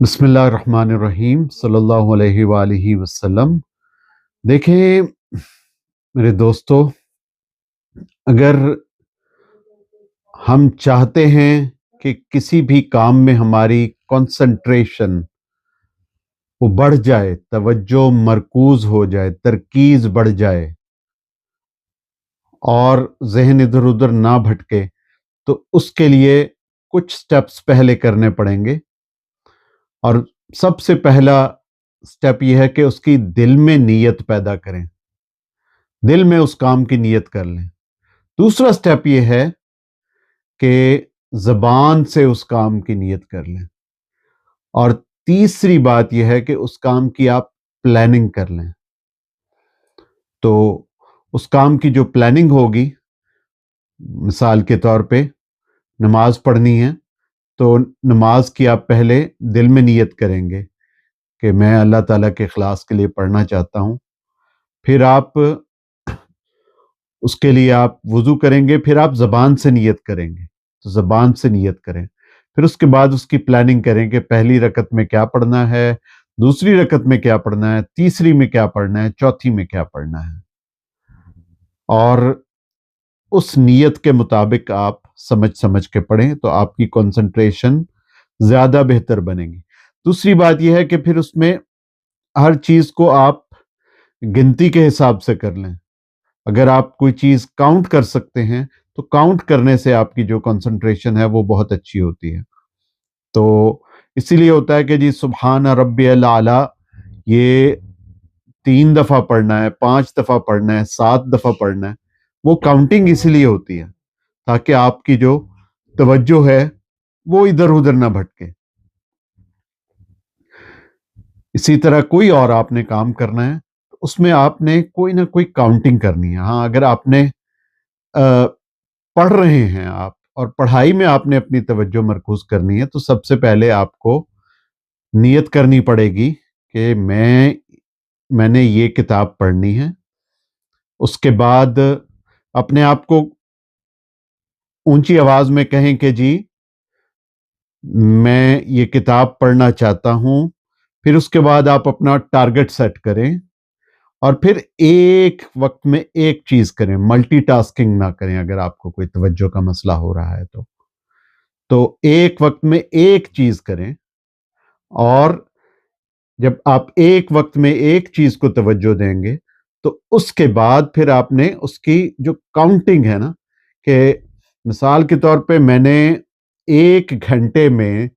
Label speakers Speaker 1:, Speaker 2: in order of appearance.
Speaker 1: بسم اللہ الرحمن الرحیم صلی اللہ علیہ وآلہ وسلم۔ دیکھیں میرے دوستو، اگر ہم چاہتے ہیں کہ کسی بھی کام میں ہماری کنسنٹریشن وہ بڑھ جائے، توجہ مرکوز ہو جائے، ترکیز بڑھ جائے اور ذہن ادھر ادھر نہ بھٹکے، تو اس کے لیے کچھ سٹیپس پہلے کرنے پڑیں گے۔ اور سب سے پہلا سٹیپ یہ ہے کہ اس کی دل میں نیت پیدا کریں، دل میں اس کام کی نیت کر لیں۔ دوسرا سٹیپ یہ ہے کہ زبان سے اس کام کی نیت کر لیں، اور تیسری بات یہ ہے کہ اس کام کی آپ پلاننگ کر لیں۔ تو اس کام کی جو پلاننگ ہوگی، مثال کے طور پہ نماز پڑھنی ہے تو نماز کی آپ پہلے دل میں نیت کریں گے کہ میں اللہ تعالیٰ کے اخلاص کے لیے پڑھنا چاہتا ہوں۔ پھر آپ اس کے لیے آپ وضو کریں گے، پھر آپ زبان سے نیت کریں گے، تو زبان سے نیت کریں۔ پھر اس کے بعد اس کی پلاننگ کریں کہ پہلی رکعت میں کیا پڑھنا ہے، دوسری رکعت میں کیا پڑھنا ہے، تیسری میں کیا پڑھنا ہے، چوتھی میں کیا پڑھنا ہے، اور اس نیت کے مطابق آپ سمجھ کے پڑھیں تو آپ کی کنسنٹریشن زیادہ بہتر بنے گی۔ دوسری بات یہ ہے کہ پھر اس میں ہر چیز کو آپ گنتی کے حساب سے کر لیں۔ اگر آپ کوئی چیز کاؤنٹ کر سکتے ہیں تو کاؤنٹ کرنے سے آپ کی جو کنسنٹریشن ہے وہ بہت اچھی ہوتی ہے۔ تو اسی لیے ہوتا ہے کہ جی سبحان ربی الاعلیٰ یہ 3 دفعہ پڑھنا ہے، 5 دفعہ پڑھنا ہے، 7 دفعہ پڑھنا ہے۔ وہ کاؤنٹنگ اسی لیے ہوتی ہے تاکہ آپ کی جو توجہ ہے وہ ادھر ادھر نہ بھٹکے۔ اسی طرح کوئی اور آپ نے کام کرنا ہے، اس میں آپ نے کوئی نہ کوئی کاؤنٹنگ کرنی ہے۔ ہاں، اگر آپ نے پڑھ رہے ہیں آپ اور پڑھائی میں آپ نے اپنی توجہ مرکوز کرنی ہے، تو سب سے پہلے آپ کو نیت کرنی پڑے گی کہ میں نے یہ کتاب پڑھنی ہے۔ اس کے بعد اپنے آپ کو اونچی آواز میں کہیں کہ جی میں یہ کتاب پڑھنا چاہتا ہوں۔ پھر اس کے بعد آپ اپنا ٹارگٹ سیٹ کریں، اور پھر ایک وقت میں ایک چیز کریں، ملٹی ٹاسکنگ نہ کریں۔ اگر آپ کو کوئی توجہ کا مسئلہ ہو رہا ہے تو ایک وقت میں ایک چیز کریں، اور جب آپ ایک وقت میں ایک چیز کو توجہ دیں گے تو اس کے بعد پھر آپ نے اس کی جو کاؤنٹنگ ہے نا، کہ مثال کے طور پہ میں نے 1 گھنٹے میں